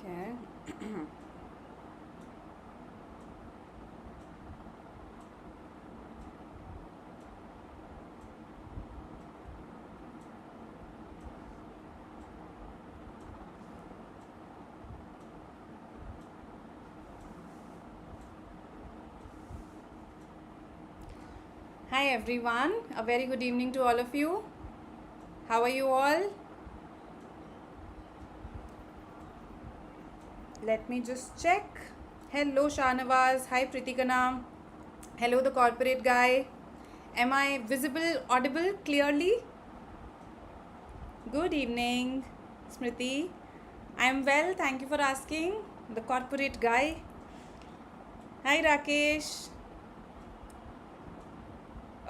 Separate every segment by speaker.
Speaker 1: Okay. Hi everyone. A very good evening to all of you. How are you all? Let me just check. Hello Shanawaz. Hi Pritikana. Hello the corporate guy. Am I visible, audible clearly? Good evening, Smriti. I am well, thank you for asking. The corporate guy. Hi Rakesh.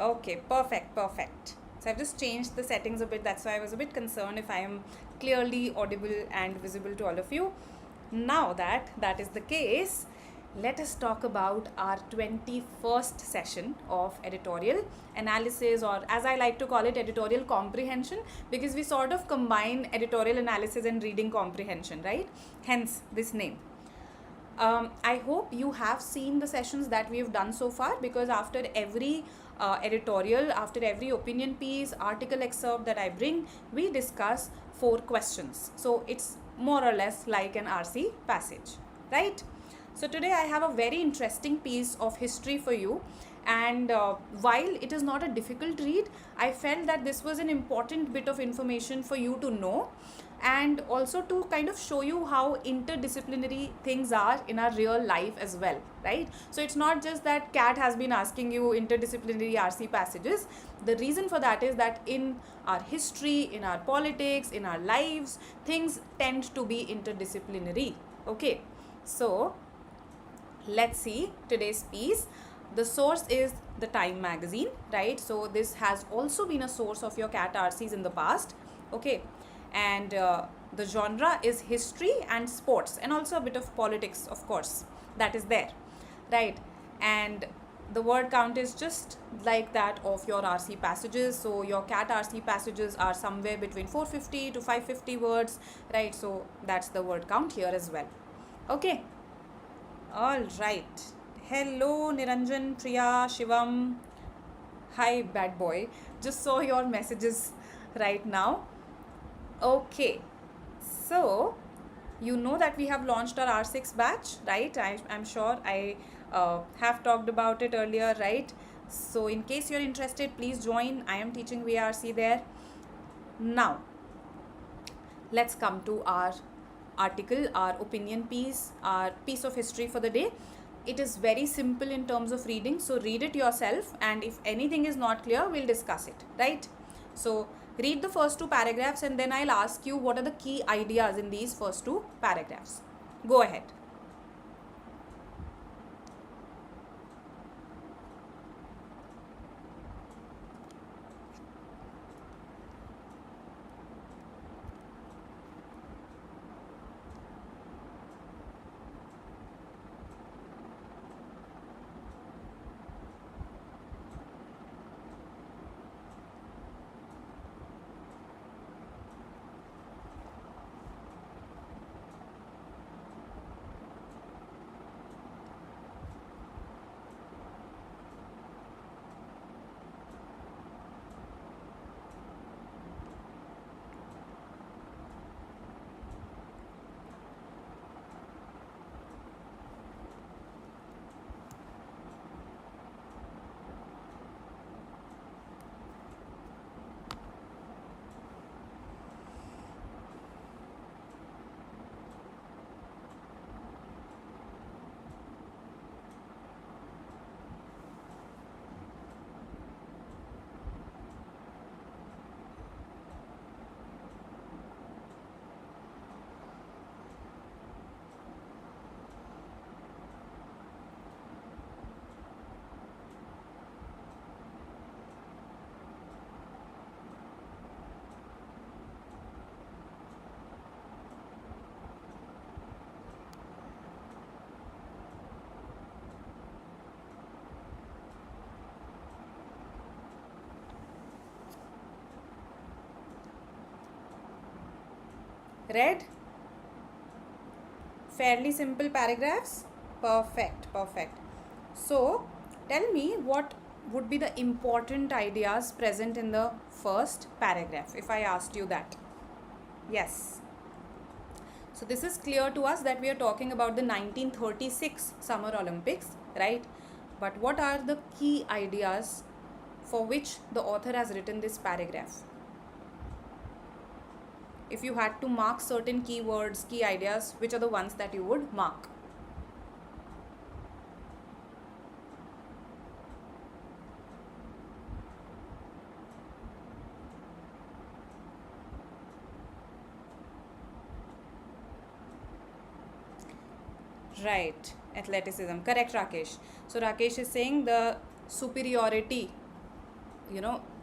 Speaker 1: Okay, perfect, perfect. So I've just changed the settings a bit. That's why I was a bit concerned if I am clearly audible and visible to all of you. Now that that is the case, let us talk about our 21st session of editorial analysis, or as I like to call it, editorial comprehension, because we sort of combine editorial analysis and reading comprehension, right? Hence this name. I hope you have seen the sessions that we have done so far, because after every editorial, after every opinion piece, article excerpt that I bring, we discuss 4 questions. So it's more or less like an RC passage, right? So today I have a very interesting piece of history for you. And while it is not a difficult read, I felt that this was an important bit of information for you to know, and also to kind of show you how interdisciplinary things are in our real life as well, right? So it's not just that CAT has been asking you interdisciplinary RC passages. The reason for that is that in our history, in our politics, in our lives, things tend to be interdisciplinary. Okay, so let's see today's piece. The source is the Time magazine, right? So this has also been a source of your CAT RCs in the past. Okay, and the genre is history and sports, and also a bit of politics, of course, that is there, right? And the word count is just like that of your RC passages. So your CAT RC passages are somewhere between 450 to 550 words, right? So that's the word count here as well. Okay, all right. Hello, Niranjan, Priya, Shivam. Hi, bad boy. Just saw your messages right now. Okay. So, you know that we have launched our R6 batch, right? I'm sure I have talked about it earlier, right? So, in case you're interested, please join. I am teaching VRC there. Now, let's come to our article, our opinion piece, our piece of history for the day. It is very simple in terms of reading, so read it yourself, and if anything is not clear, we'll discuss it, right? So read the first 2 paragraphs, and then I'll ask you what are the key ideas in these first 2 paragraphs. Go ahead. Read? Fairly simple paragraphs? Perfect, perfect. So, tell me what would be the important ideas present in the first paragraph if I asked you that. Yes. So, this is clear to us that we are talking about the 1936 Summer Olympics, right? But what are the key ideas for which the author has written this paragraph? If you had to mark certain keywords, key ideas, which are the ones that you would mark? Right, athleticism. Correct, Rakesh. So, Rakesh is saying the superiority,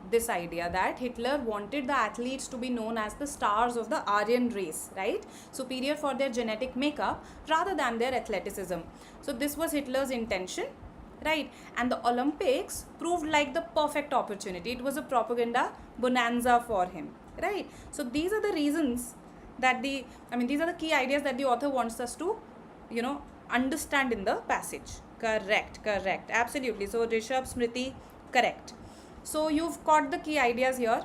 Speaker 1: this idea that Hitler wanted the athletes to be known as the stars of the Aryan race, right? Superior for their genetic makeup rather than their athleticism. So, this was Hitler's intention, right? And the Olympics proved like the perfect opportunity. It was a propaganda bonanza for him, right? So, these are the reasons that these are the key ideas that the author wants us to, understand in the passage. Correct, correct, absolutely. So, Rishabh, Smriti, correct. So you've caught the key ideas here.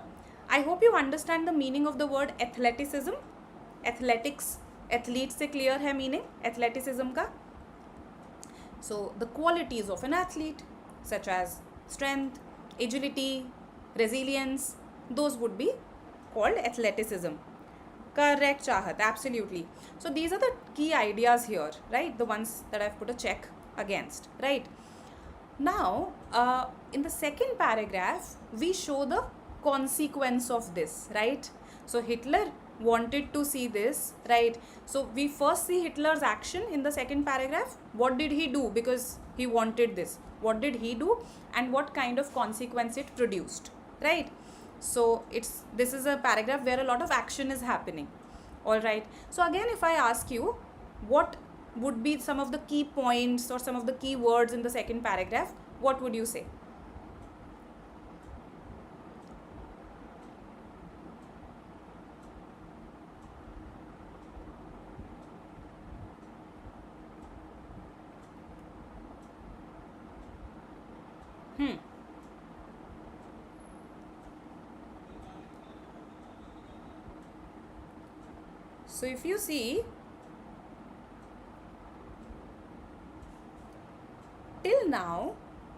Speaker 1: I hope you understand the meaning of the word athleticism. Athletics, athlete से clear है meaning athleticism का. So the qualities of an athlete such as strength, agility, resilience, those would be called athleticism. Correct, Chahat, absolutely. So these are the key ideas here, right? The ones that I've put a check against, right? Now, in the second paragraph, we show the consequence of this, right? So, Hitler wanted to see this, right? So, we first see Hitler's action in the second paragraph. What did he do? Because he wanted this. What did he do? And what kind of consequence it produced, right? So, this is a paragraph where a lot of action is happening. All right. So, again, if I ask you, what would be some of the key points or some of the key words in the second paragraph, what would you say? Hmm. So if you see, till now,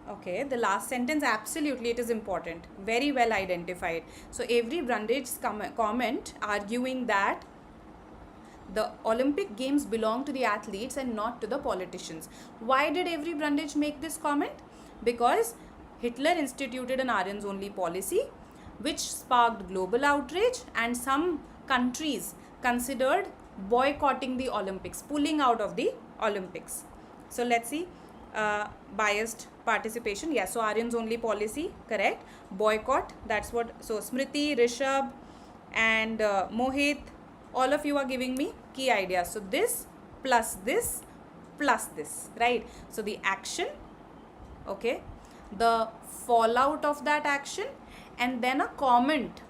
Speaker 1: okay, the last sentence, absolutely it is important, very well identified. So Avery Brundage's comment arguing that the Olympic Games belong to the athletes and not to the politicians. Why did Avery Brundage make this comment? Because Hitler instituted an Aryans only policy which sparked global outrage, and some countries considered boycotting the Olympics, pulling out of the Olympics. So let's see, biased participation. Yeah, so Aryans only policy, correct. Boycott, that's what. So Smriti, Rishabh, and Mohit, all of you are giving me key ideas. So this plus this plus this, right? So the action, okay, the fallout of that action, and then a comment,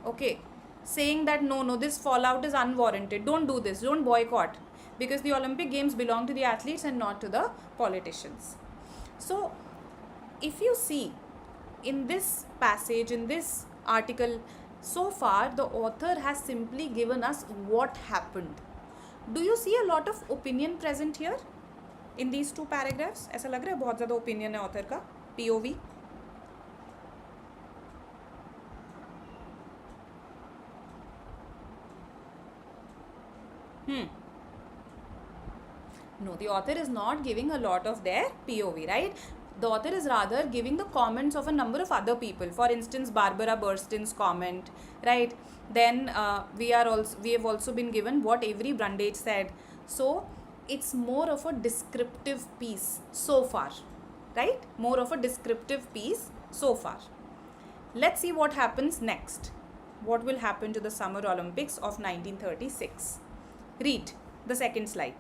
Speaker 1: okay, saying that no, this fallout is unwarranted, don't do this, don't boycott, because the Olympic Games belong to the athletes and not to the politicians. So if you see in this passage, in this article, so far the author has simply given us what happened. Do you see a lot of opinion present here in these two paragraphs? ऐसा लग रहा है बहुत ज़्यादा opinion है author का, POV. No, the author is not giving a lot of their POV, right? The author is rather giving the comments of a number of other people. For instance, Barbara Burstin's comment, right? Then we have also been given what Avery Brundage said. So it's more of a descriptive piece so far, right? More of a descriptive piece so far. Let's see what happens next. What will happen to the Summer Olympics of 1936? Read the second slide.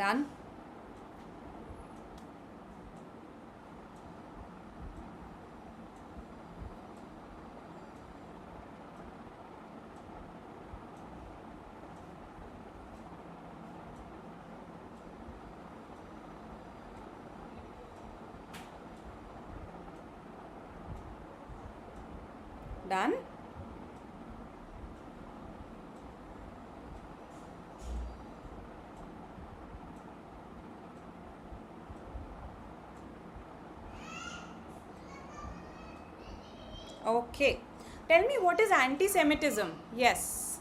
Speaker 1: Done? Done? Okay. Tell me, what is anti-Semitism? Yes.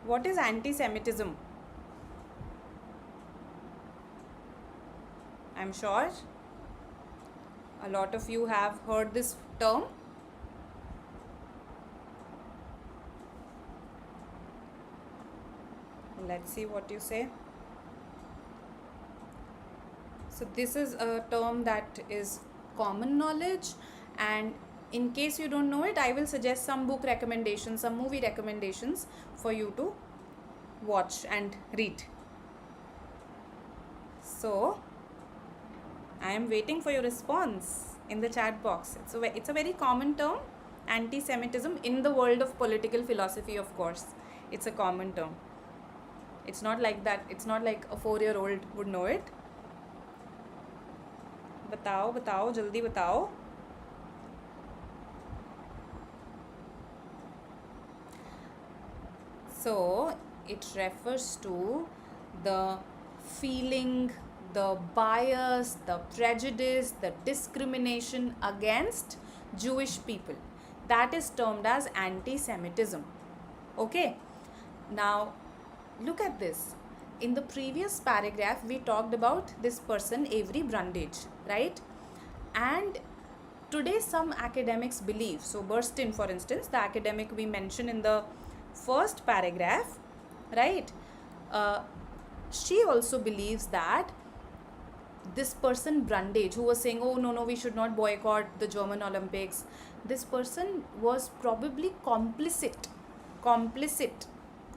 Speaker 1: What is anti-Semitism? I'm sure a lot of you have heard this term. Let's see what you say. So this is a term that is common knowledge, and in case you don't know it, I will suggest some book recommendations, some movie recommendations for you to watch and read. So I am waiting for your response in the chat box. It's a very common term, anti-Semitism, in the world of political philosophy, of course. It's a common term. It's not like that. It's not like a 4-year-old would know it. बताओ बताओ जल्दी बताओ. So it refers to the feeling, the bias, the prejudice, the discrimination against Jewish people. That is termed as anti-Semitism. Okay. Now look at this. In the previous paragraph, we talked about this person, Avery Brundage, right? And today some academics believe, so Burstyn, for instance, the academic we mentioned in the first paragraph, right? She also believes that this person Brundage, who was saying, oh no, we should not boycott the German Olympics, this person was probably complicit.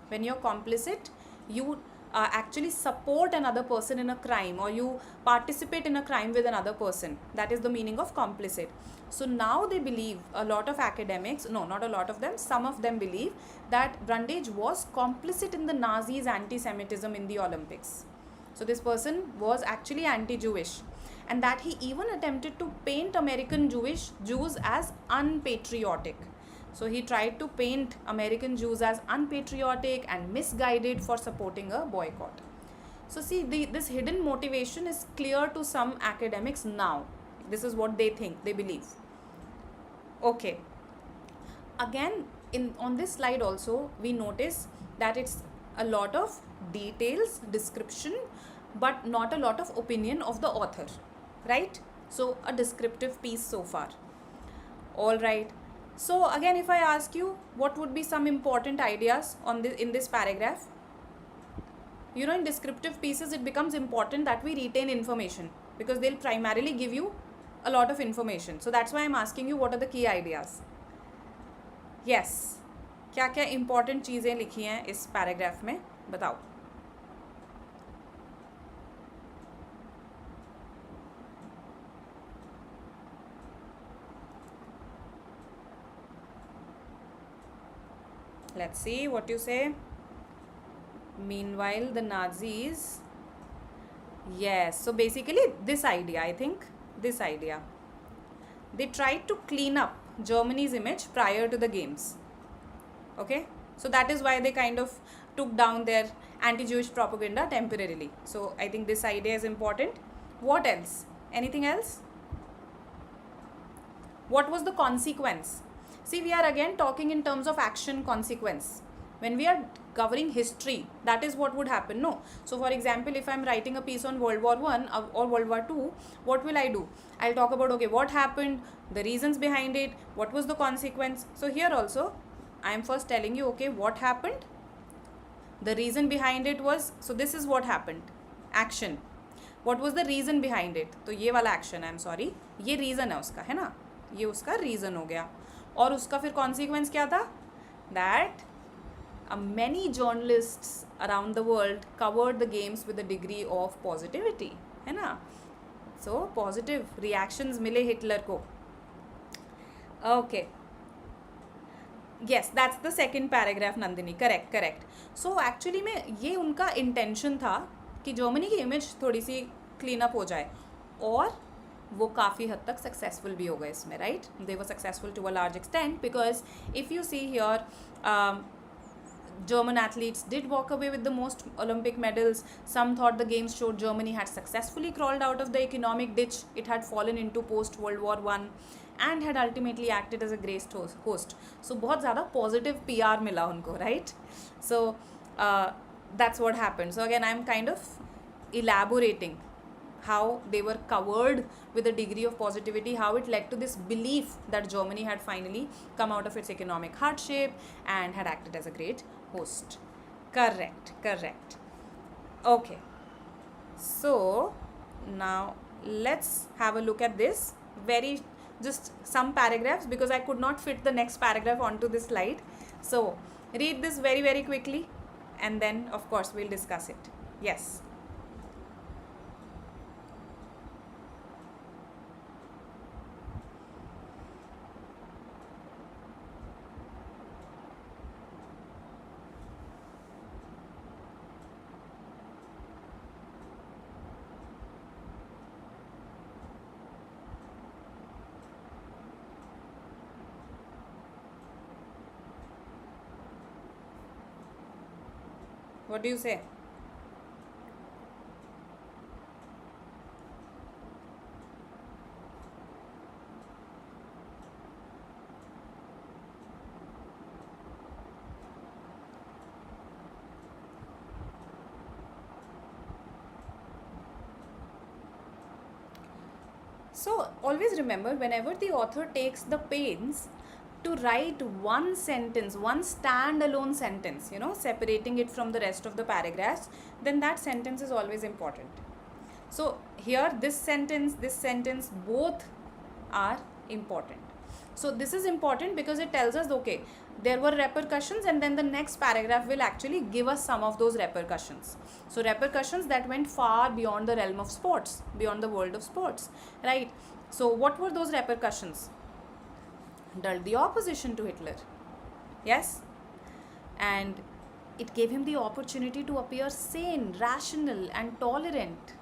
Speaker 1: When you're complicit, you actually support another person in a crime, or you participate in a crime with another person. That is the meaning of complicit. So now they believe, a lot of academics, no, not a lot of them, some of them believe that Brundage was complicit in the Nazis' anti-Semitism in the Olympics. So this person was actually anti-Jewish, and that he even attempted to paint American Jews as unpatriotic. So he tried to paint American Jews as unpatriotic and misguided for supporting a boycott. So see, this hidden motivation is clear to some academics now. This is what they think, they believe. Okay. Again, on this slide also, we notice that it's a lot of details, description, but not a lot of opinion of the author, right? So a descriptive piece so far. All right. So again, if I ask you, what would be some important ideas in this paragraph? You know, in descriptive pieces, it becomes important that we retain information, because they'll primarily give you a lot of information. So that's why I'm asking you, what are the key ideas? Yes. क्या क्या important चीज़ें लिखी हैं इस paragraph में, बताओ. Let's see what you say. Meanwhile, the Nazis. Yes. So basically, this idea, I think, this idea. They tried to clean up Germany's image prior to the games. Okay. So that is why they kind of took down their anti-Jewish propaganda temporarily. So I think this idea is important. What else? Anything else? What was the consequence? See, we are again talking in terms of action consequence. When we are covering history, that is what would happen, no? So for example, if I am writing a piece on World War I or World War II, what will I do? I'll talk about, okay, what happened, the reasons behind it, what was the consequence. So here also, I am first telling you, okay, what happened? The reason behind it was, so this is what happened, action. What was the reason behind it? तो ये वाला action, I am sorry, ये reason है उसका, है ना? ये उसका reason हो गया. और उसका फिर consequence क्या था? That many journalists around the world covered the games with a degree of positivity, है ना? So positive reactions मिले हिटलर को. Okay. Yes, that's the second paragraph, Nandini. Correct, correct. So actually में ये उनका intention था कि जर्मनी की इमेज थोड़ी सी क्लीन अप हो जाए, और वो काफ़ी हद तक सक्सेसफुल भी हो गए इसमें, right? They were successful to a large extent because if you see here, German athletes did walk away with the most Olympic medals. Some thought the games showed Germany had successfully crawled out of the economic ditch it had fallen into post World War One, and had ultimately acted as a great host. So बहुत ज़्यादा positive PR मिला उनको, right? So that's what happened. So again, I'm kind of elaborating how they were covered with a degree of positivity, how it led to this belief that Germany had finally come out of its economic hardship and had acted as a great host. Correct, correct. Okay. So now let's have a look at this very, just some paragraphs, because I could not fit the next paragraph onto this slide. So read this very, very quickly, and then of course we'll discuss it. Yes. What do you say? So always remember, whenever the author takes the pains to write one sentence, one standalone sentence, separating it from the rest of the paragraphs, then that sentence is always important. So here, this sentence, both are important. So this is important because it tells us, okay, there were repercussions, and then the next paragraph will actually give us some of those repercussions. So repercussions that went far beyond the realm of sports, beyond the world of sports, right? So what were those repercussions? Dulled the opposition to Hitler. Yes? And it gave him the opportunity to appear sane, rational, and tolerant,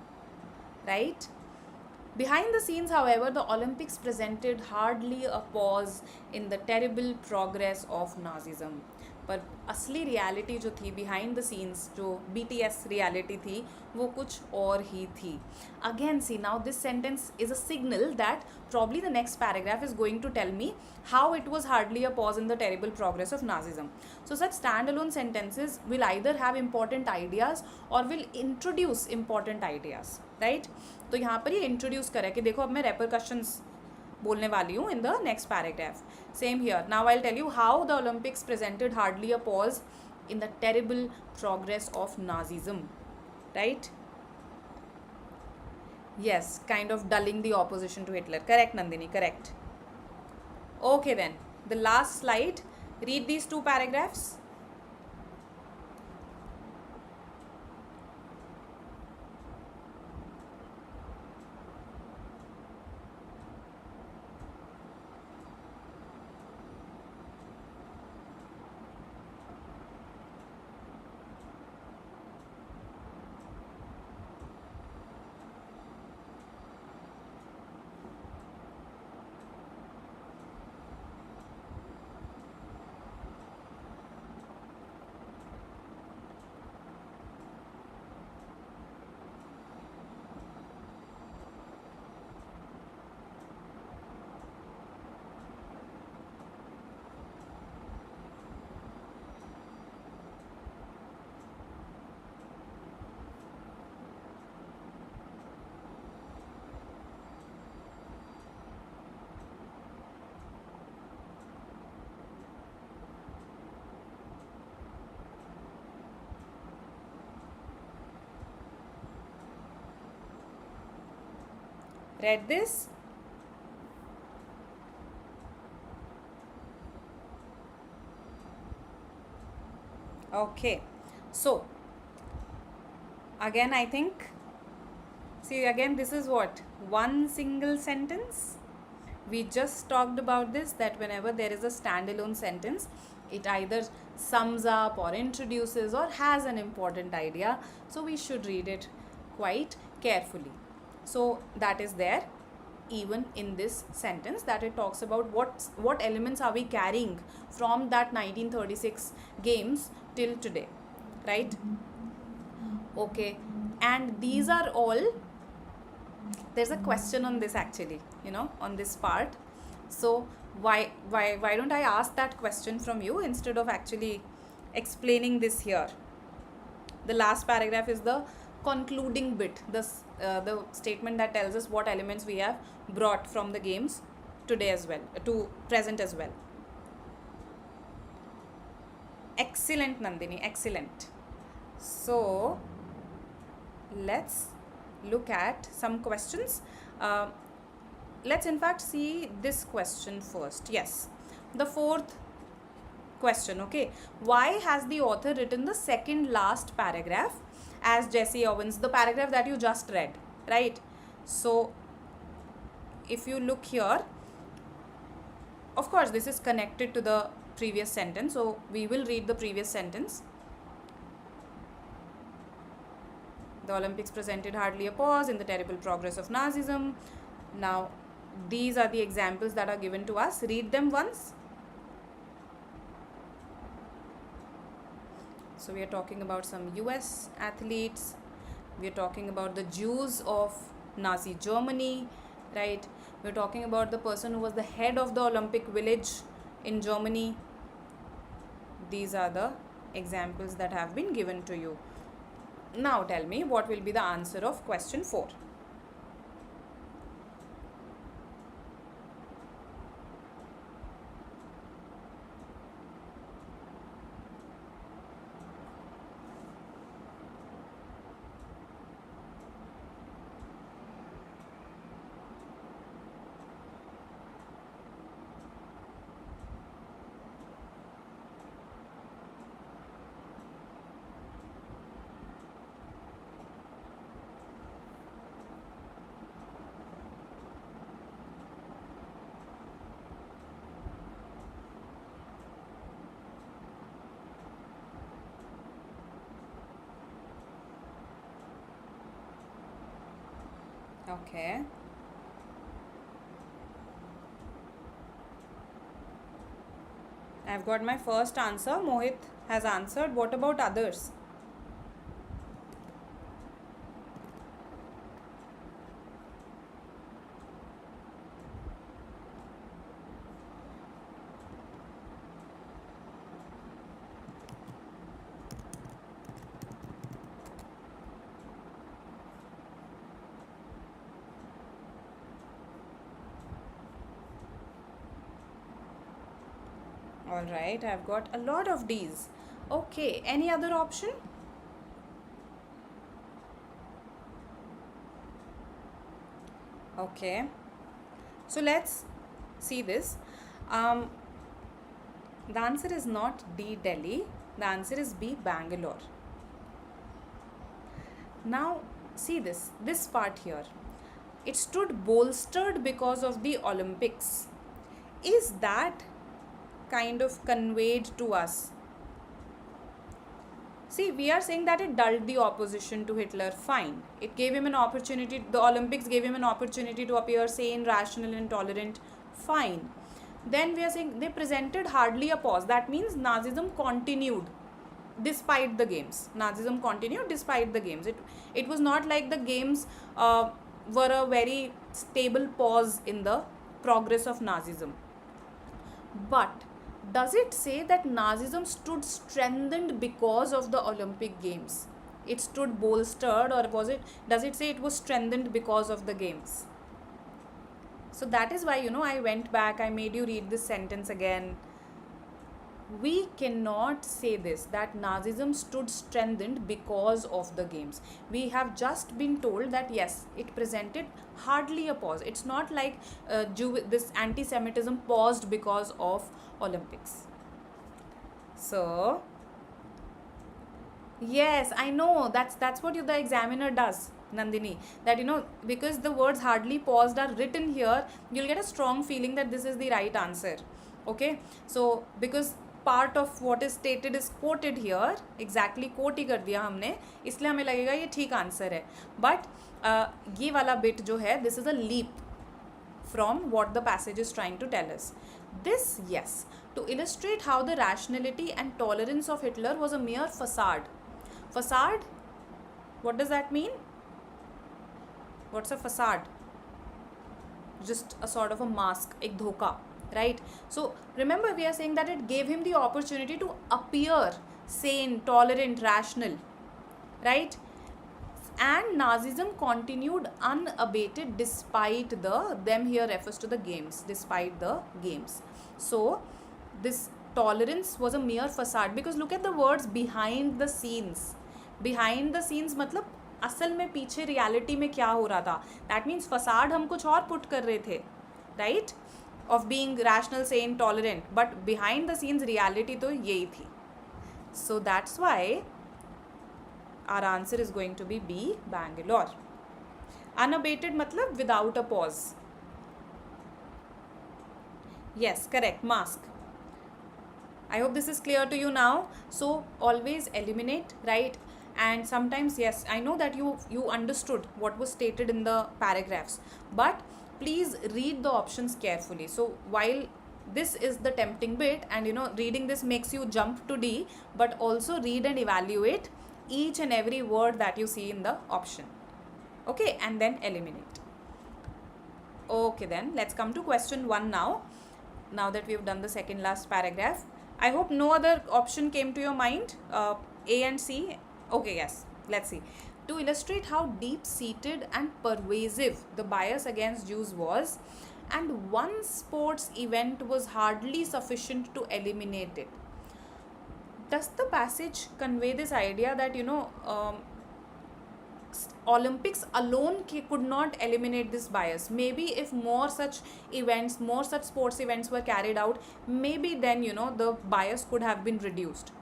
Speaker 1: right? Behind the scenes, however, the Olympics presented hardly a pause in the terrible progress of Nazism. पर असली reality जो थी behind the scenes, जो BTS reality थी, वो कुछ और ही थी. Again see, now this sentence is a signal that probably the next paragraph is going to tell me how it was hardly a pause in the terrible progress of Nazism. So such standalone sentences will either have important ideas or will introduce important ideas, right? तो यहाँ पर ये introduce करें कि देखो अब मैं repercussions बोलने वाली हूँ in the next paragraph. Same here. Now I'll tell you how the Olympics presented hardly a pause in the terrible progress of Nazism, right? Yes, kind of dulling the opposition to Hitler. Correct, Nandini, correct. Okay then, the last slide. Read these two paragraphs. Read this? Okay, so again, I think, see, again, this is what? One single sentence. We just talked about this, that whenever there is a standalone sentence, it either sums up or introduces or has an important idea. So we should read it quite carefully. So that is there even in this sentence, that it talks about what elements are we carrying from that 1936 games till today, right? Okay, and these are all, there's a question on this actually, on this part. So why don't I ask that question from you instead of actually explaining this here? The last paragraph is the concluding bit, the statement that tells us what elements we have brought from the games today as well, to present as well. Excellent, Nandini, excellent. So let's look at some questions. Let's in fact see this question first. Yes, the fourth question. Okay, why has the author written the second last paragraph as Jesse Owens, the paragraph that you just read, right? So if you look here, of course this is connected to the previous sentence, so we will read the previous sentence. The Olympics presented hardly a pause in the terrible progress of Nazism. Now, these are the examples that are given to us. Read them once. So, we are talking about some US athletes. We are talking about the Jews of Nazi Germany, right? We are talking about the person who was the head of the Olympic village in Germany. These are the examples that have been given to you. Now tell me, what will be the answer of question 4? Okay. I've got my first answer. Mohit has answered. What about others? All right, I've got a lot of D's. Okay, any other option? Okay, so let's see this. The answer is not D, Delhi. The answer is B, Bangalore. Now, see this part here. It stood bolstered because of the Olympics. Is that kind of conveyed to us? See, we are saying that it dulled the opposition to Hitler. Fine. It gave him an opportunity, the Olympics gave him an opportunity to appear sane, rational, and tolerant. Fine. Then we are saying they presented hardly a pause. That means Nazism continued despite the games. Nazism continued despite the games. It was not like the games were a very stable pause in the progress of Nazism. But does it say that Nazism stood strengthened because of the Olympic Games? It stood bolstered, or does it say it was strengthened because of the games? So that is why, I went back, I made you read this sentence again. We cannot say this, that Nazism stood strengthened because of the games. We have just been told that yes, it presented hardly a pause. It's not like this anti-Semitism paused because of Olympics. So Yes, I know. That's what the examiner does, Nandini. That because the words hardly paused are written here, you'll get a strong feeling that this is the right answer. Okay, so because part of what is stated is quoted here, exactly quote ही कर दिया हमने, इसलिए हमें लगेगा ये ठीक answer है. But ये वाला bit जो है, this is a leap from what the passage is trying to tell us. This, yes, to illustrate how the rationality and tolerance of Hitler was a mere facade. Facade? What does that mean? What's a facade? Just a sort of a mask, ek dhoka, right? So remember, we are saying that it gave him the opportunity to appear sane, tolerant, rational, right? And Nazism continued unabated despite them here refers to the games, despite the games. So this tolerance was a mere facade, because look at the words behind the scenes. Behind the scenes मतलब असल में पीछे reality में क्या हो रहा था. That means facade हम कुछ और पुट कर रहे थे, right, of being rational, Sen, tolerant, but behind the scenes reality तो यही थी. So that's why our answer is going to be B, Bangalore. Unabated matlab without a pause. Yes, correct, mask. I hope this is clear to you now. So always eliminate, right? And sometimes, yes, I know that you understood what was stated in the paragraphs, but please read the options carefully. So while this is the tempting bit, and reading this makes you jump to D, but also read and evaluate each and every word that you see in the option. Okay, and then eliminate. Okay, then let's come to question 1 now. Now that we've done the second last paragraph, I hope no other option came to your mind. A and C. Okay, yes, let's see. To illustrate how deep-seated and pervasive the bias against Jews was, and one sports event was hardly sufficient to eliminate it. Does the passage convey this idea that Olympics alone could not eliminate this bias? Maybe if more such events, more such sports events were carried out, maybe then the bias could have been reduced.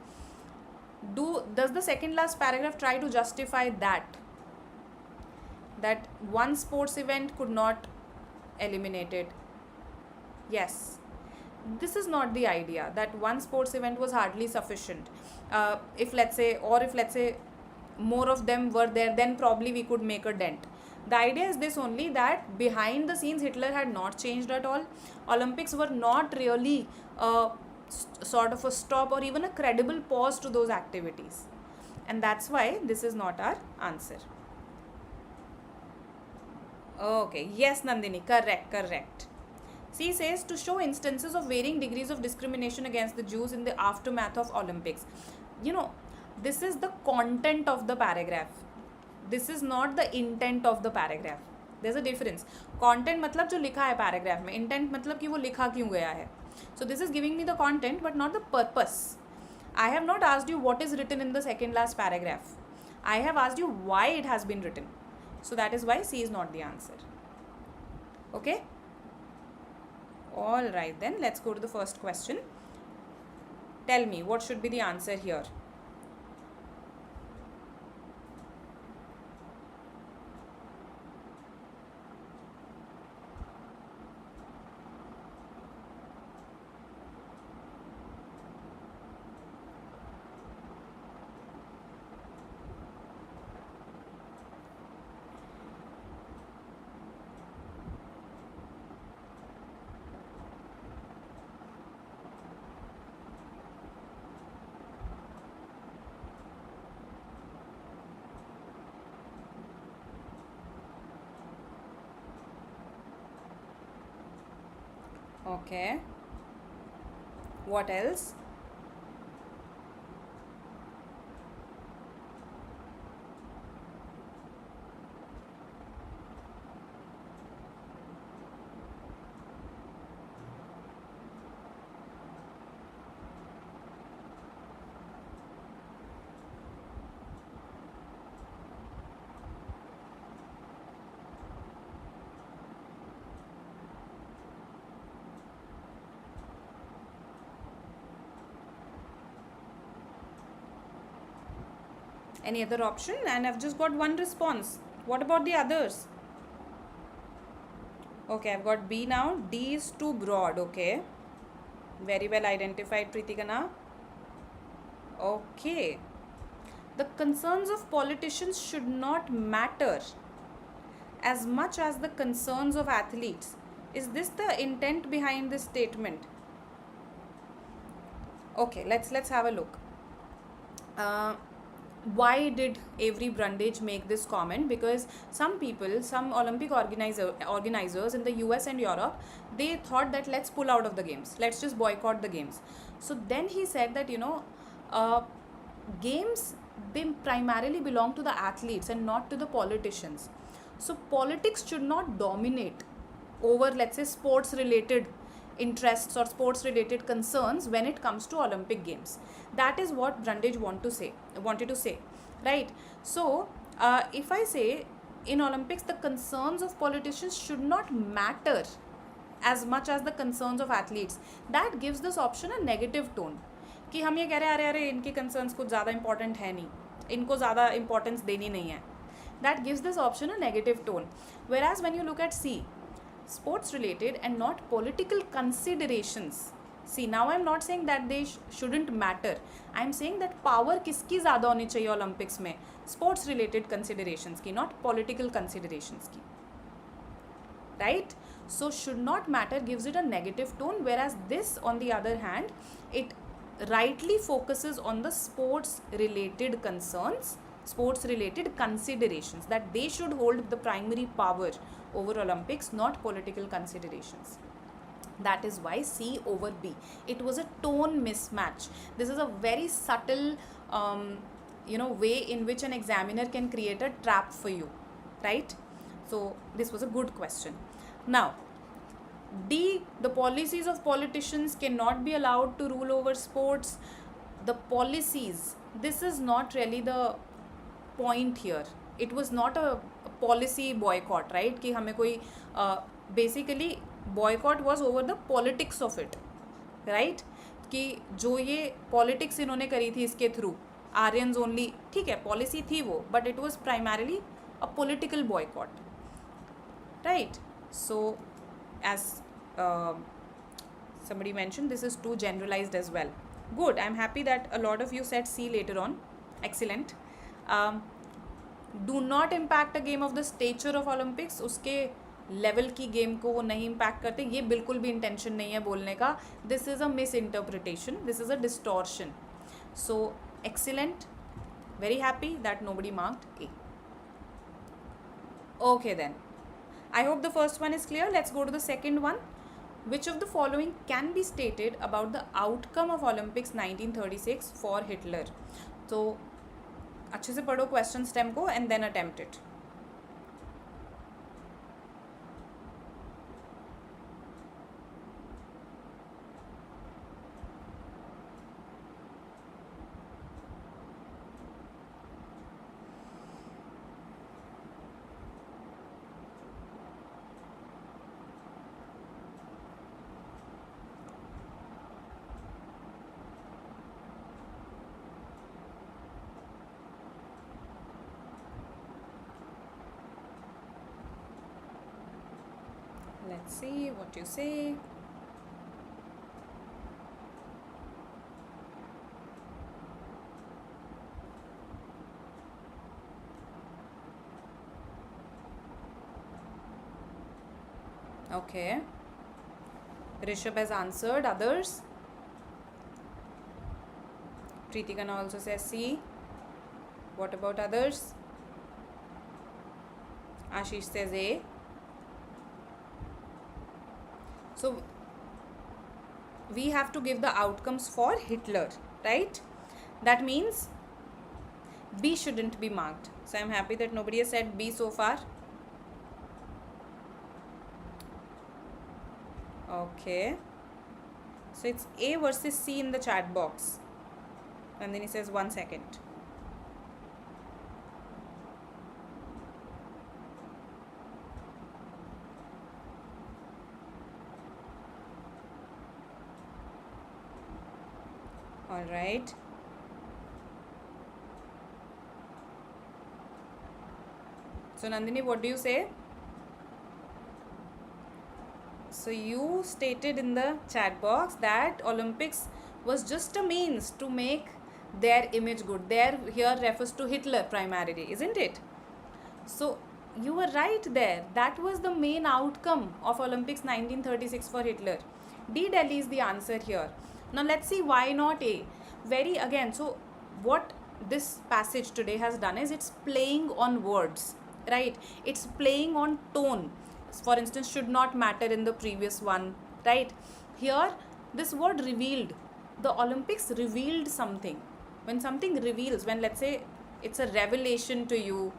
Speaker 1: Does the second last paragraph try to justify that one sports event could not eliminate it? Yes. This is not the idea that one sports event was hardly sufficient. If let's say more of them were there, then probably we could make a dent. The idea is this only, that behind the scenes Hitler had not changed at all. Olympics were not really sort of a stop or even a credible pause to those activities, and that's why this is not our answer. Okay, yes, Nandini, correct. C says to show instances of varying degrees of discrimination against the Jews in the aftermath of Olympics. This is the content of the paragraph. This is not the intent of the paragraph. There's a difference. Content मतलब जो लिखा है paragraph में, intent मतलब कि वो लिखा क्यों गया है. So this is giving me the content but not the purpose. I have not asked you what is written in the second last paragraph. I have asked you why it has been written. So that is why C is not the answer. Okay? Alright then, let's go to the first question. Tell me, what should be the answer here? Okay. What else? Any other option? And I've just got one response. What about the others? Okay, I've got B now. D is too broad. Okay. Very well identified, Pritikana. Okay. The concerns of politicians should not matter as much as the concerns of athletes. Is this the intent behind this statement? Okay, let's have a look. Why did Avery Brundage make this comment? Because some people, some Olympic organizers in the US and Europe, they thought that let's pull out of the games, let's just boycott the games. So then he said that games, they primarily belong to the athletes and not to the politicians. So politics should not dominate over, let's say, sports related interests or sports related concerns when it comes to Olympic games. That is what Brundage wanted to say, right? So if I say in Olympics the concerns of politicians should not matter as much as the concerns of athletes, that gives this option a negative tone. कि हम ये कह रहे हैं अरे अरे इनके concerns कुछ ज़्यादा इंपॉर्टेंट है नहीं, इनको ज़्यादा इंपॉर्टेंस देनी नहीं है. That gives this option a negative tone. Whereas when you look at C, sports related and not political considerations. See, now I'm not saying that they shouldn't matter. I'm saying that power किसकी ज़्यादा होनी चाहिए Olympics में, sports related considerations की, not political considerations की. Right? So should not matter gives it a negative tone, whereas this, on the other hand, it rightly focuses on the sports related concerns, sports related considerations, that they should hold the primary power over Olympics, not political considerations. That is why C over B. It was a tone mismatch. This is a very subtle way in which an examiner can create a trap for you, right? So this was a good question. Now D, the policies of politicians cannot be allowed to rule over sports. The policies, this is not really the point here. It was not a policy boycott, right? कि हमें कोई basically boycott was over the politics of it, right? कि जो ये politics इन्होंने करी थी इसके through Aryans only, ठीक है, policy थी वो, but it was primarily a political boycott, right? So as somebody mentioned, this is too generalized as well. Good. I'm happy that a lot of you said C later on. Excellent. Do not impact a game of the stature of Olympics. उसके level की game को वो नहीं impact करते, ये बिल्कुल भी intention नहीं है बोलने का. This is a miss interpretation, this is a distortion. So excellent, very happy that nobody marked A. Okay then. I hope the first one is clear. Let's go to the second one. Which of the following can be stated about the outcome of Olympics 1936 for Hitler? So अच्छे से पढ़ो question stem को and then attempt it. Let's see what you say. Okay. Rishabh has answered. Others? Pritikana also says C. What about others? Ashish says A. So we have to give the outcomes for Hitler, right? That means B shouldn't be marked. So I'm happy that nobody has said B so far. Okay. So it's A versus C in the chat box. And then he says 1 second. All right. So Nandini, what do you say? So you stated in the chat box that Olympics was just a means to make their image good. There here refers to Hitler primarily, isn't it? So you were right there. That was the main outcome of Olympics 1936 for Hitler. D. Delhi is the answer here. Now let's see why not A. Very again, so what this passage today has done is it's playing on words, right? It's playing on tone. For instance, should not matter in the previous one, right? Here, this word revealed. The Olympics revealed something. When something reveals, when let's say it's a revelation to you,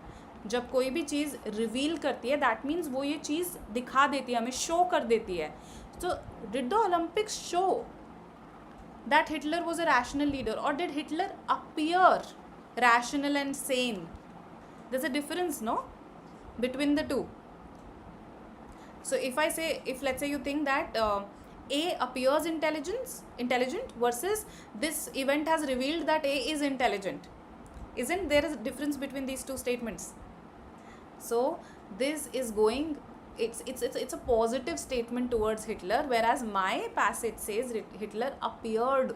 Speaker 1: जब कोई भी चीज़ reveal करती है that means वो ये चीज़ दिखा देती है, हमें शो कर देती है. So did the Olympics show that Hitler was a rational leader, or did Hitler appear rational and sane? There's a difference, no, between the two. So if let's say you think that A appears intelligent versus this event has revealed that A is intelligent, isn't there a difference between these two statements? So this is going, it's a positive statement towards Hitler, whereas my passage says Hitler appeared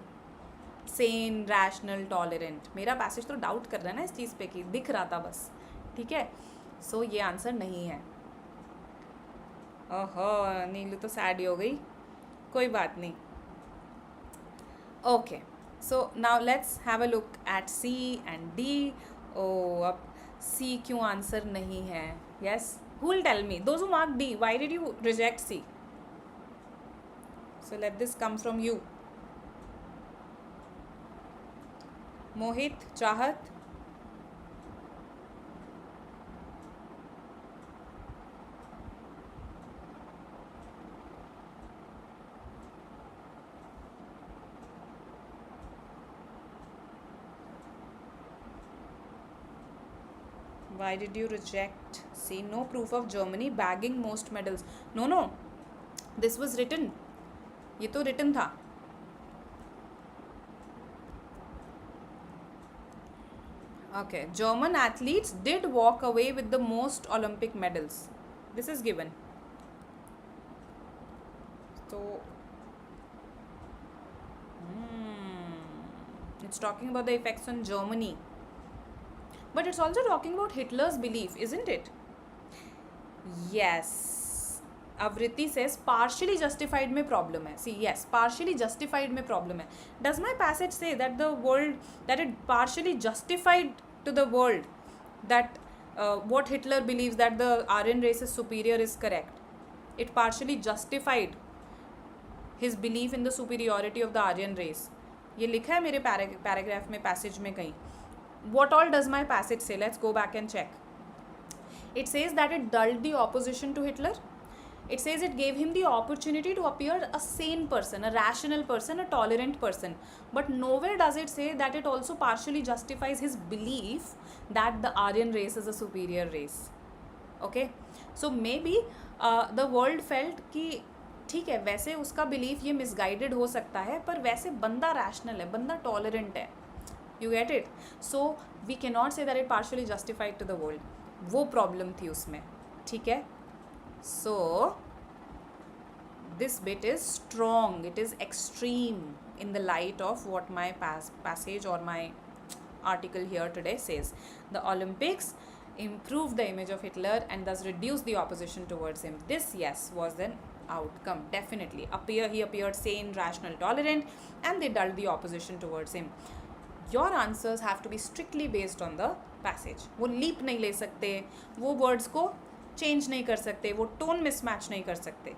Speaker 1: sane, rational, tolerant. मेरा passage तो doubt कर रहा है ना इस चीज़ पे कि दिख रहा था बस, ठीक है. सो ये आंसर नहीं है. ओहो, नीलू तो सैड हो गई, कोई बात नहीं. Okay, so now let's have a look at C and D. Oh, अब सी क्यों आंसर नहीं है? Yes, who will tell me? Those who marked D, why did you reject C? So let this come from you. Mohit, Chahat. Why did you reject? See, no proof of Germany bagging most medals. No, this was written. ये तो written था. Okay, German athletes did walk away with the most Olympic medals. This is given. So, it's talking about the effects on Germany. But it's also talking about Hitler's belief, isn't it? Yes. Avriti says partially justified में problem है. See, yes, partially justified में problem है. Does my passage say that that it partially justified to the world that what Hitler believes, that the Aryan race is superior, is correct? It partially justified his belief in the superiority of the Aryan race. ये लिखा है मेरे paragraph में, passage में कहीं. What all does my passage say? Let's go back and check. It says that it dulled the opposition to Hitler. It says it gave him the opportunity to appear a sane person, a rational person, a tolerant person. But nowhere does it say that it also partially justifies his belief that the Aryan race is a superior race. Okay? So maybe the world felt कि ठीक है, वैसे उसका belief ये misguided हो सकता है, पर वैसे बंदा rational है, बंदा tolerant है. You get it? So we cannot say that it partially justified to the world. वो problem थी उसमें, ठीक है? So this bit is strong, it is extreme in the light of what my passage or my article here today says. The Olympics improved the image of Hitler and thus reduced the opposition towards him. This, yes, was an outcome, definitely. He appeared sane, rational, tolerant, and they dulled the opposition towards him. Your answers have to be strictly based on the passage. वो leap नहीं ले सकते, वो words को change नहीं कर सकते, वो tone mismatch नहीं कर सकते,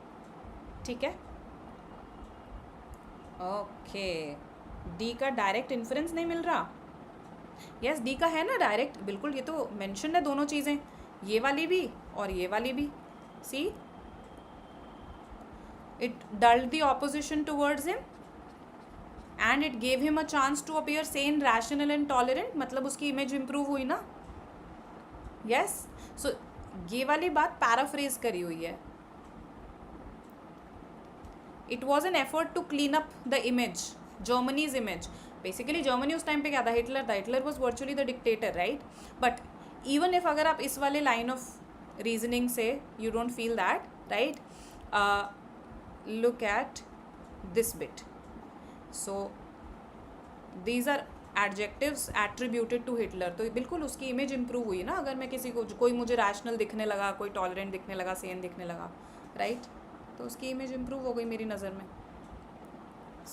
Speaker 1: ठीक है? Okay, D का direct inference नहीं मिल रहा? Yes, D का है ना direct, बिल्कुल, ये तो mentioned है दोनों चीज़ें, ये वाली भी और ये वाली भी. See, it dulled the opposition towards him and it gave him a chance to appear sane, rational and tolerant. मतलब उसकी image improve हुई ना? Yes. So ये वाली बात paraphrase करी हुई है. It was an effort to clean up the image, Germany's image. Basically Germany उस time पे क्या था? Hitler था. Hitler was virtually the dictator, right? But even if अगर आप इस वाले लाइन ऑफ रीजनिंग से you don't feel that, right, look at this bit. So these are adjectives attributed to Hitler. तो बिल्कुल उसकी इमेज इंप्रूव हुई ना, अगर मैं किसी को, कोई मुझे रैशनल दिखने लगा, कोई टॉलरेंट दिखने लगा, सेन दिखने लगा, राइट, तो उसकी इमेज इंप्रूव हो गई मेरी नज़र में.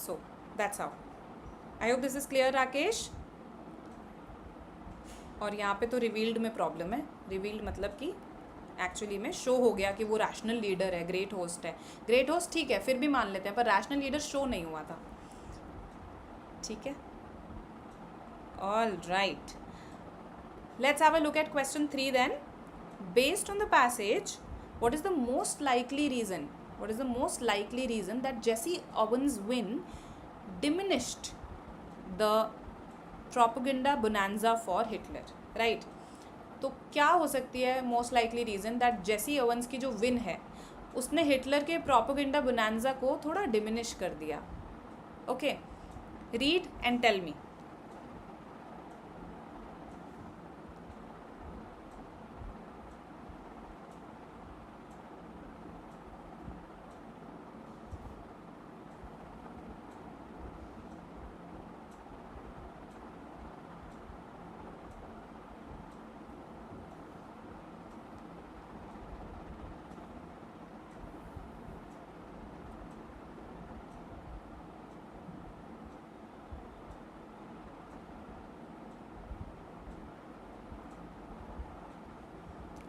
Speaker 1: So that's how. I hope this is clear Rakesh. और यहाँ पे तो रिवील्ड में प्रॉब्लम है. रिवील्ड मतलब कि एक्चुअली में शो हो गया कि वो रैशनल लीडर है, ग्रेट होस्ट है. ग्रेट होस्ट ठीक है, फिर भी मान लेते हैं, पर रैशनल लीडर शो नहीं हुआ था. ठीक है, all right. Let's have a look at question 3 then. Based on the passage, what is the most likely reason that Jesse Owens' win diminished the propaganda bonanza for Hitler, right? तो क्या हो सकती है most likely reason that Jesse Owens की जो win है उसने Hitler के प्रोपोगेंडा बोनांजा को थोड़ा डिमिनिश कर दिया. Okay, read and tell me.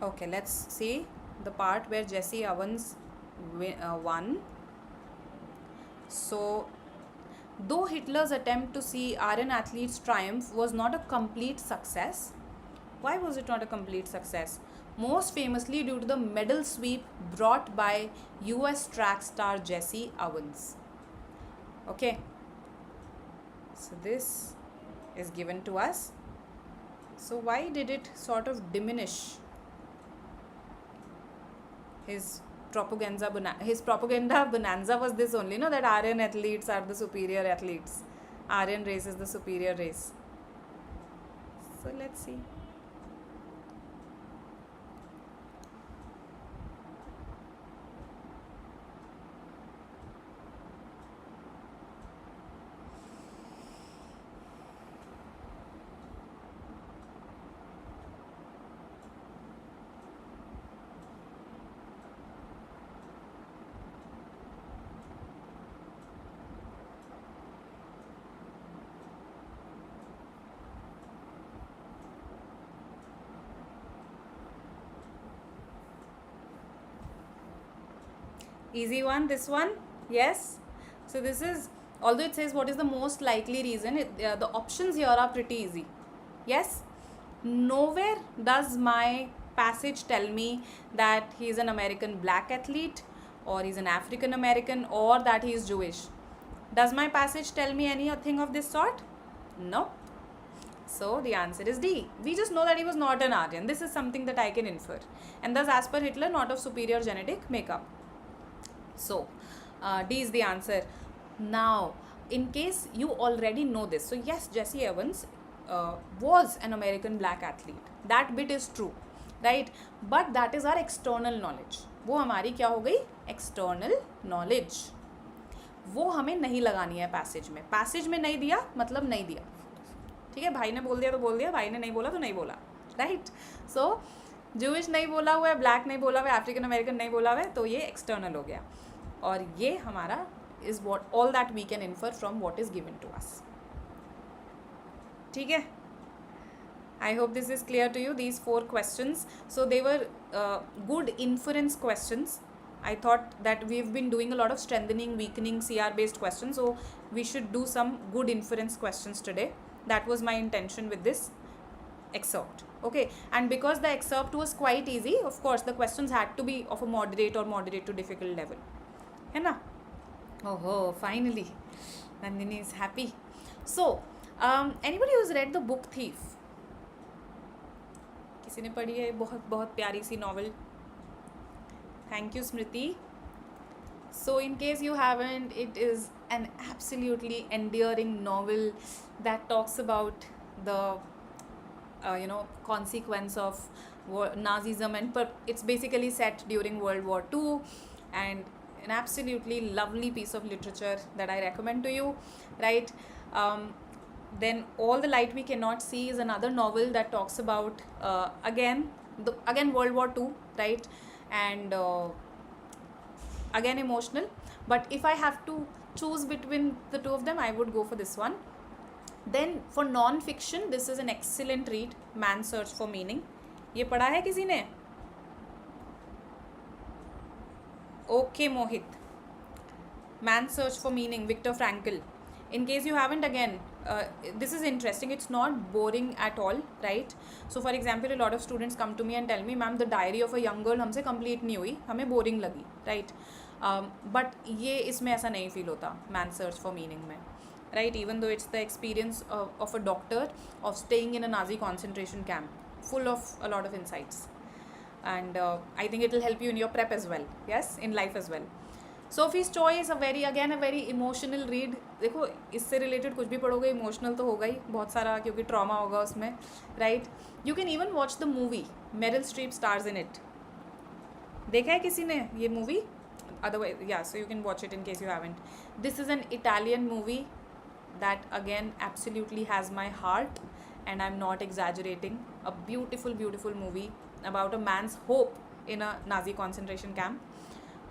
Speaker 1: Okay, let's see the part where Jesse Owens won. So, though Hitler's attempt to see Aryan athletes triumph was not a complete success. Why was it not a complete success? Most famously due to the medal sweep brought by US track star Jesse Owens. Okay, so this is given to us. So why did it sort of diminish his propaganda bonanza was this only, no, that Aryan athletes are the superior athletes. Aryan race is the superior race. So let's see. Easy one, this one, yes. So this is, although it says what is the most likely reason, the options here are pretty easy. Yes, nowhere does my passage tell me that he is an American black athlete or he's an African American or that he is Jewish. Does my passage tell me anything of this sort? No. So the answer is D. We just know that he was not an Aryan. This is something that I can infer. And thus, as per Hitler, not of superior genetic makeup. So D is the answer. Now, in case you already know this, so yes, Jesse Owens was an American black athlete. That bit is true, right? But that is our external knowledge. वो हमारी क्या हो गई? External knowledge. वो हमें नहीं लगानी है पैसेज में. पैसेज में नहीं दिया मतलब नहीं दिया. ठीक है, भाई ने बोल दिया तो बोल दिया, भाई ने नहीं बोला तो नहीं बोला, राइट? सो जूइश नहीं बोला हुआ है, ब्लैक नहीं बोला हुआ है, अफ्रीकन अमेरिकन नहीं बोला हुआ है, तो ये एक्सटर्नल हो गया. और ये हमारा is what all that we can infer from what is given to us. ठीक है, I hope this is clear to you, these 4 questions. So they were good inference questions. I thought that we've been doing a lot of strengthening, weakening, CR based questions, so we should do some good inference questions today. That was my intention with this excerpt. Okay, and because the excerpt was quite easy, of course the questions had to be of a moderate or moderate to difficult level. है ना? Oh, finally Nandini is happy. So anybody who's read the book Thief? किसी ने पढ़ी है? बहुत बहुत प्यारी सी novel. Thank you Smriti. So in case you haven't, it is an absolutely endearing novel that talks about the consequence of Nazism, and it's basically set during World War II, and an absolutely lovely piece of literature that I recommend to you, right? Then All the Light We Cannot See is another novel that talks about again World War II, right? And again emotional, but if I have to choose between the two of them, I would go for this one. Then for non-fiction, this is an excellent read, Man's Search for Meaning. ये पढ़ा है किसी ने? Okay, Mohit. Man's Search for Meaning, Viktor Frankl. In case you haven't, again, this is interesting. It's not boring at all, right? So for example, a lot of students come to me and tell me, ma'am, the diary of a young girl हमसे complete नहीं हुई, हमें boring लगी, right? But ये इसमें ऐसा नहीं feel होता Man's Search for Meaning में, right? Even though it's the experience of a doctor of staying in a Nazi concentration camp, full of a lot of insights, and I think it will help you in your prep as well, yes, in life as well. Sophie's Choice, a very emotional read. देखो इससे related कुछ भी पढ़ोगे emotional तो होगा ही बहुत सारा, क्योंकि trauma होगा उसमें, right? You can even watch the movie. Meryl Streep stars in it. देखा है किसी ने ये movie? Otherwise, yeah, so you can watch it in case you haven't. This is an Italian movie that again absolutely has my heart, and I'm not exaggerating. A beautiful movie about a man's hope in a Nazi concentration camp.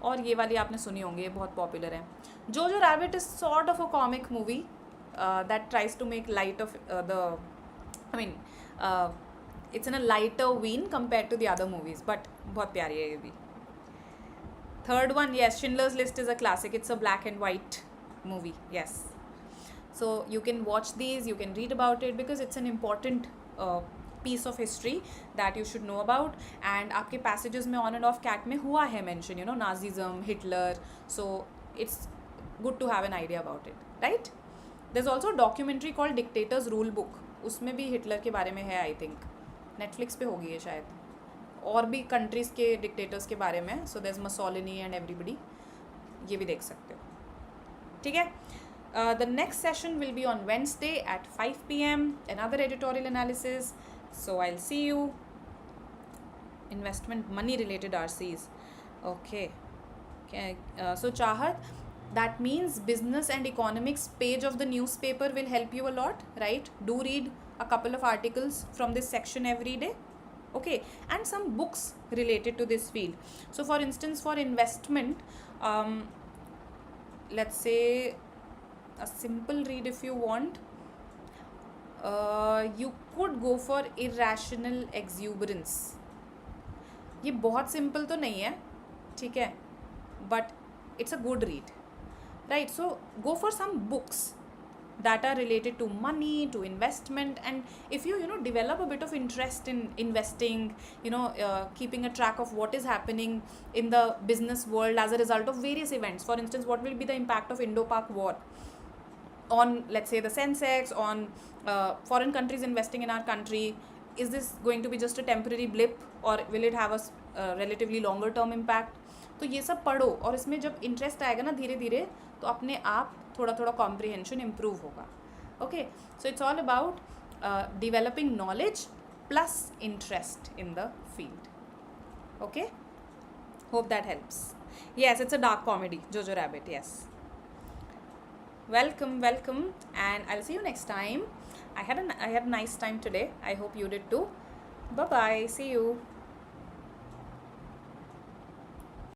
Speaker 1: और ये वाली आपने सुनी होंगी, ये बहुत popular है. Jojo Rabbit is sort of a comic movie that tries to make light of it's in a lighter vein compared to the other movies, but बहुत प्यारी है ये भी. Third one, yes, Schindler's List is a classic. It's a black and white movie, yes. So you can watch these, you can read about it, because it's an important piece of history that you should know about. And आपके passages में on and off cat में हुआ है mention, Nazism, Hitler, so it's good to have an idea about it, right? There's also a documentary called Dictator's Rule Book. उसमें भी Hitler के बारे में है, I think. Netflix पे होगी ये शायद. और भी countries के dictators के बारे में, so there's Mussolini and everybody. ये भी देख सकते हो, ठीक है? The next session will be on Wednesday at 5 p.m. Another editorial analysis. So I'll see you. Investment money related RCs. Okay. So Chahat, that means business and economics page of the newspaper will help you a lot, right? Do read a couple of articles from this section every day. Okay, and some books related to this field. So for instance, for investment, let's say a simple read if you want. You could go for Irrational Exuberance. ये बहुत simple तो नहीं है, ठीक है, but it's a good read, right? So go for some books that are related to money, to investment, and if you develop a bit of interest in investing, keeping a track of what is happening in the business world as a result of various events. For instance, what will be the impact of Indo-Pak war on, let's say, the Sensex, on foreign countries investing in our country? Is this going to be just a temporary blip, or will it have a relatively longer term impact? तो ये सब पढ़ो, और इसमें जब interest आएगा ना धीरे धीरे, तो अपने आप थोड़ा कॉम्प्रिहेंशन इम्प्रूव होगा. Okay, so it's all about developing knowledge plus interest in the field. Okay, hope that helps. Yes, it's a dark comedy, Jojo Rabbit, yes. Welcome, and I'll see you next time. I had a nice time today. I hope you did too. Bye-bye. See you.